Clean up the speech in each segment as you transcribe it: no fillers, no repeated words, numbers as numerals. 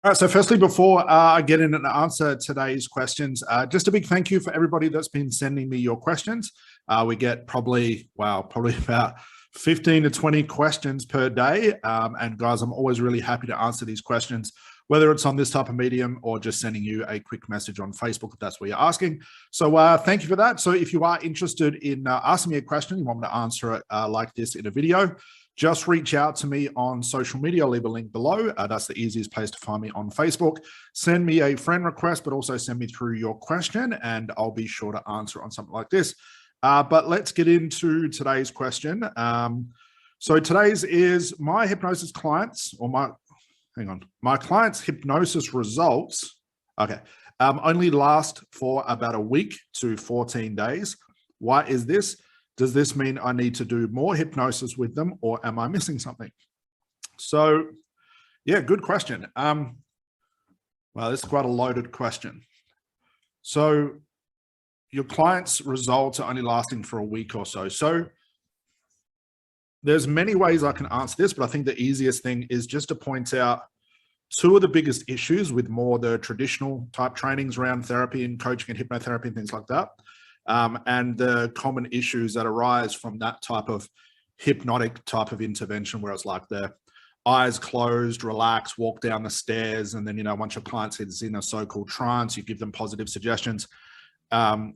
All right, so firstly, before I get in and answer today's questions, just a big thank you for everybody that's been sending me your questions. We get probably about 15 to 20 questions per day. And guys, I'm always really happy to answer these questions, whether it's on this type of medium or just sending you a quick message on Facebook if that's what you're asking. So thank you for that. So if you are interested in asking me a question, you want me to answer it like this in a video, just reach out to me on social media. I'll leave a link below. That's the easiest place to find me on Facebook. Send me a friend request, but also send me through your question and I'll be sure to answer on something like this. But let's get into today's question. So today's is my hypnosis clients, or my clients' hypnosis results, only last for about a week to 14 days. Why is this? Does this mean I need to do more hypnosis with them, or am I missing something? So yeah, good question. Well, this is quite a loaded question. So your clients' results are only lasting for a week or so. So there's many ways I can answer this, but I think the easiest thing is just to point out two of the biggest issues with more the traditional type trainings around therapy and coaching and hypnotherapy and things like that. And the common issues that arise from that type of hypnotic type of intervention, where it's like the eyes closed, relax, walk down the stairs. And then, once your client is in a so-called trance, you give them positive suggestions.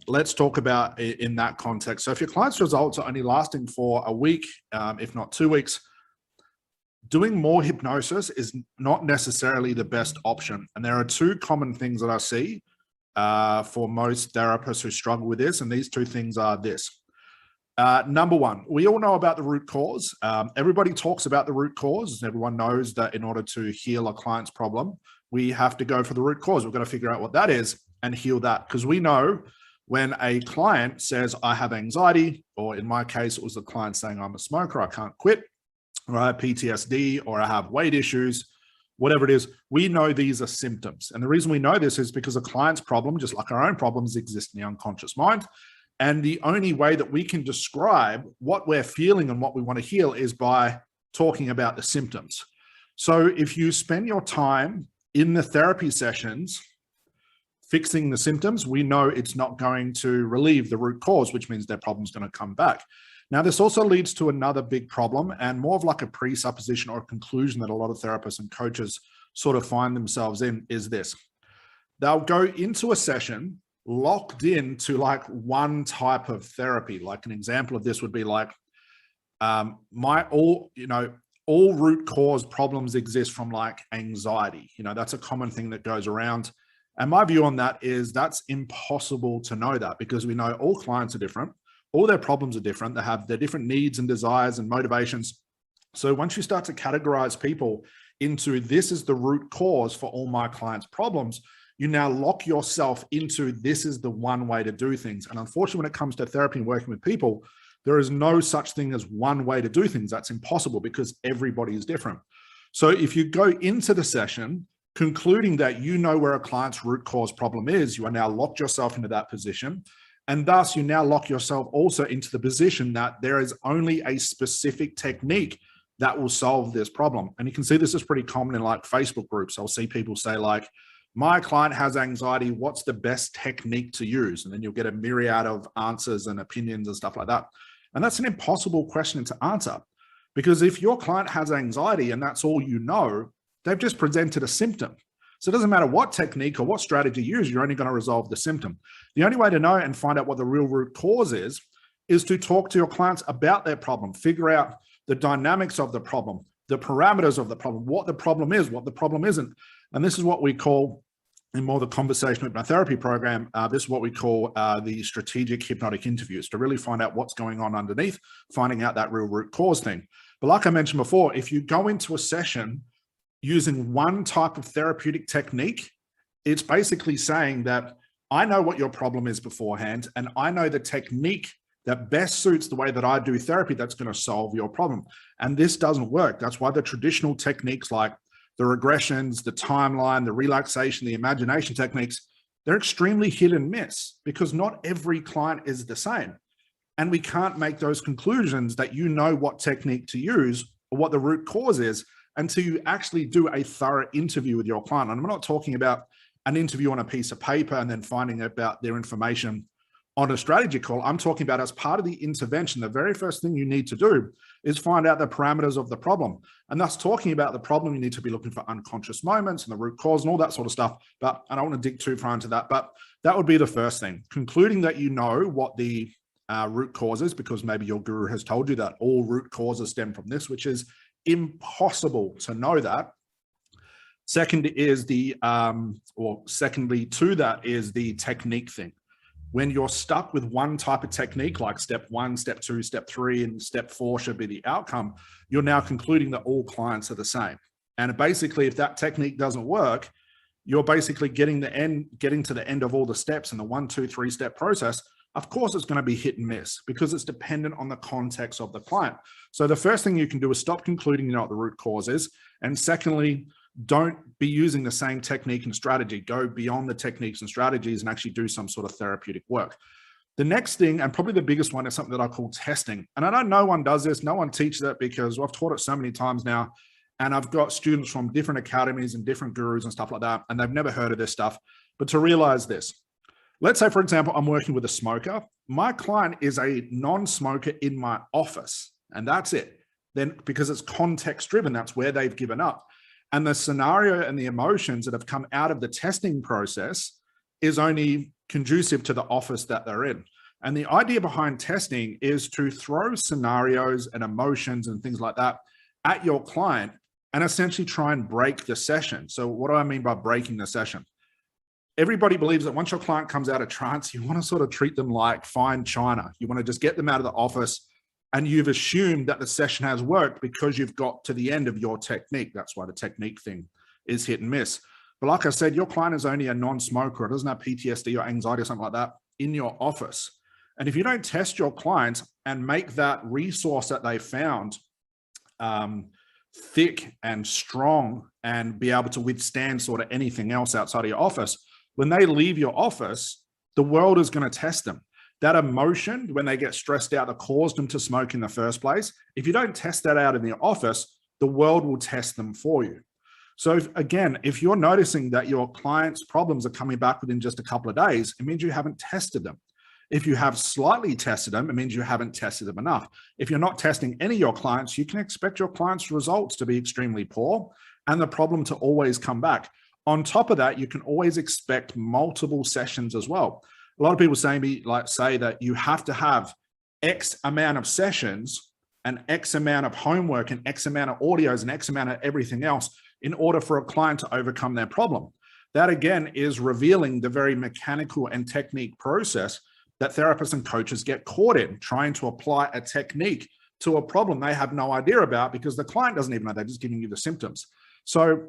Let's talk about it in that context. So if your client's results are only lasting for a week, if not 2 weeks, doing more hypnosis is not necessarily the best option. And there are two common things that I see for most therapists who struggle with this. And these two things are this. Number one, we all know about the root cause. Everybody talks about the root cause. Everyone knows that in order to heal a client's problem, we have to go for the root cause. We've got to figure out what that is and heal that. Because we know when a client says, I have anxiety, or in my case, it was the client saying, I'm a smoker, I can't quit, or I have PTSD, or I have weight issues, whatever it is, we know these are symptoms. And the reason we know this is because a client's problem, just like our own problems, exist in the unconscious mind. And the only way that we can describe what we're feeling and what we want to heal is by talking about the symptoms. So if you spend your time in the therapy sessions fixing the symptoms, we know it's not going to relieve the root cause, which means their problem's going to come back. Now, this also leads to another big problem, and more of like a presupposition or a conclusion that a lot of therapists and coaches sort of find themselves in is this. They'll go into a session locked into like one type of therapy. Like an example of this would be like, all root cause problems exist from like anxiety. That's a common thing that goes around. And my view on that is that's impossible to know that, because we know all clients are different. All their problems are different. They have their different needs and desires and motivations. So once you start to categorize people into this is the root cause for all my clients' problems, you now lock yourself into this is the one way to do things. And unfortunately, when it comes to therapy and working with people, there is no such thing as one way to do things. That's impossible because everybody is different. So if you go into the session concluding that you know where a client's root cause problem is, you are now locked yourself into that position. And thus you now lock yourself also into the position that there is only a specific technique that will solve this problem. And you can see this is pretty common in like Facebook groups. I'll see people say like, my client has anxiety, what's the best technique to use? And then you'll get a myriad of answers and opinions and stuff like that. And that's an impossible question to answer, because if your client has anxiety and that's all you know, they've just presented a symptom. So it doesn't matter what technique or what strategy you use, you're only going to resolve the symptom. The only way to know and find out what the real root cause is to talk to your clients about their problem, figure out the dynamics of the problem, the parameters of the problem, what the problem is, what the problem isn't. And this is what we call, in more the conversational hypnotherapy program, this is what we call the strategic hypnotic interviews, to really find out what's going on underneath, finding out that real root cause thing. But like I mentioned before, if you go into a session using one type of therapeutic technique, it's basically saying that I know what your problem is beforehand, and I know the technique that best suits the way that I do therapy that's going to solve your problem. And this doesn't work. That's why the traditional techniques like the regressions, the timeline, the relaxation, the imagination techniques, they're extremely hit and miss, because not every client is the same. And we can't make those conclusions that you know what technique to use or what the root cause is until you actually do a thorough interview with your client. And I'm not talking about an interview on a piece of paper and then finding about their information on a strategy call. I'm talking about as part of the intervention, the very first thing you need to do is find out the parameters of the problem. And thus talking about the problem, you need to be looking for unconscious moments and the root cause and all that sort of stuff. But I don't want to dig too far into that, but that would be the first thing. Concluding that you know what the root causes, because maybe your guru has told you that all root causes stem from this, which is impossible to know that. Second is secondly to that is the technique thing. When you're stuck with one type of technique, like step 1, step 2, step 3, and step 4 should be the outcome, you're now concluding that all clients are the same. And basically, if that technique doesn't work, you're basically getting to the end of all the steps in the 1, 2, 3 step process. Of course, it's going to be hit and miss because it's dependent on the context of the client. So the first thing you can do is stop concluding you know what the root cause is. And secondly, don't be using the same technique and strategy. Go beyond the techniques and strategies and actually do some sort of therapeutic work. The next thing, and probably the biggest one, is something that I call testing. And I know no one does this. No one teaches it because I've taught it so many times now. And I've got students from different academies and different gurus and stuff like that. And they've never heard of this stuff. But to realize this, let's say, for example, I'm working with a smoker. My client is a non-smoker in my office. And that's it. Then because it's context driven, that's where they've given up. And the scenario and the emotions that have come out of the testing process is only conducive to the office that they're in. And the idea behind testing is to throw scenarios and emotions and things like that at your client and essentially try and break the session. So what do I mean by breaking the session? Everybody believes that once your client comes out of trance, you want to sort of treat them like fine china. You want to just get them out of the office, and you've assumed that the session has worked because you've got to the end of your technique. That's why the technique thing is hit and miss. But like I said, your client is only a non-smoker. It doesn't have PTSD or anxiety or something like that in your office. And if you don't test your clients and make that resource that they found thick and strong and be able to withstand sort of anything else outside of your office, when they leave your office, the world is going to test them. That emotion, when they get stressed out, that caused them to smoke in the first place, if you don't test that out in the office, the world will test them for you. So if you're noticing that your clients' problems are coming back within just a couple of days, it means you haven't tested them. If you have slightly tested them, it means you haven't tested them enough. If you're not testing any of your clients, you can expect your clients' results to be extremely poor and the problem to always come back. On top of that, you can always expect multiple sessions as well. A lot of people say that you have to have X amount of sessions and X amount of homework and X amount of audios and X amount of everything else in order for a client to overcome their problem. That again is revealing the very mechanical and technique process that therapists and coaches get caught in, trying to apply a technique to a problem they have no idea about because the client doesn't even know, they're just giving you the symptoms. So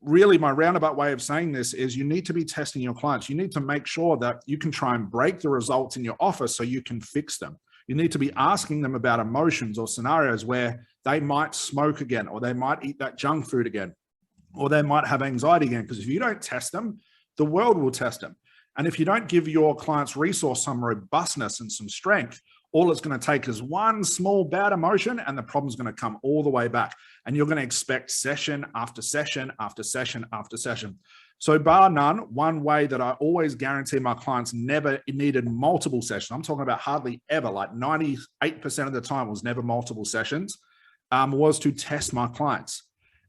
really, my roundabout way of saying this is you need to be testing your clients. You need to make sure that you can try and break the results in your office so you can fix them. You need to be asking them about emotions or scenarios where they might smoke again, or they might eat that junk food again, or they might have anxiety again. Because if you don't test them, the world will test them. And if you don't give your client's resource some robustness and some strength, all it's going to take is one small bad emotion and the problem's going to come all the way back. And you're going to expect session after session after session after session. So bar none, one way that I always guarantee my clients never needed multiple sessions, I'm talking about hardly ever, like 98% of the time was never multiple sessions, was to test my clients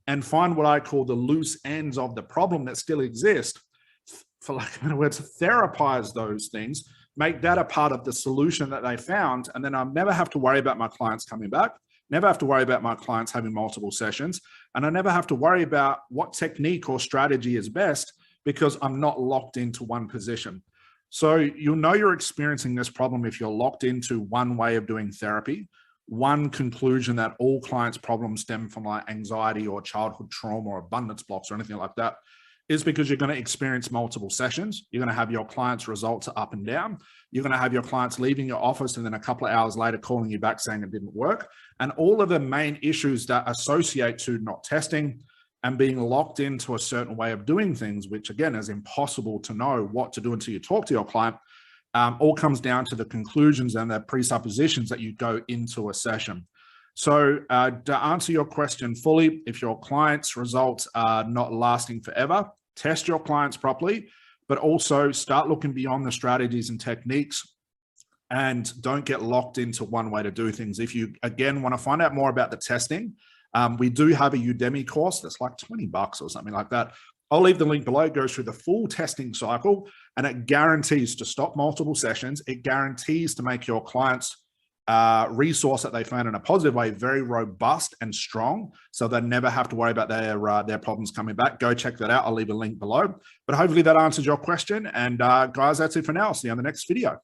and find what I call the loose ends of the problem that still exist, for lack of better words, therapize those things, make that a part of the solution that they found. And then I never have to worry about my clients coming back, never have to worry about my clients having multiple sessions. And I never have to worry about what technique or strategy is best because I'm not locked into one position. So you'll know you're experiencing this problem if you're locked into one way of doing therapy, one conclusion that all clients' problems stem from like anxiety or childhood trauma or abundance blocks or anything like that, is because you're going to experience multiple sessions. You're going to have your clients' results up and down. You're going to have your clients leaving your office and then a couple of hours later calling you back saying it didn't work. And all of the main issues that associate to not testing and being locked into a certain way of doing things, which again is impossible to know what to do until you talk to your client, all comes down to the conclusions and the presuppositions that you go into a session. So to answer your question fully, if your clients' results are not lasting forever, test your clients properly, but also start looking beyond the strategies and techniques, and don't get locked into one way to do things. If you, again, want to find out more about the testing, we do have a Udemy course that's like $20 or something like that. I'll leave the link below. It goes through the full testing cycle, and it guarantees to stop multiple sessions. It guarantees to make your clients' resource that they found in a positive way very robust and strong, so they never have to worry about their problems coming back. Go check that out. I'll leave a link below. But hopefully that answers your question. And guys, that's it for now. I'll see you on the next video.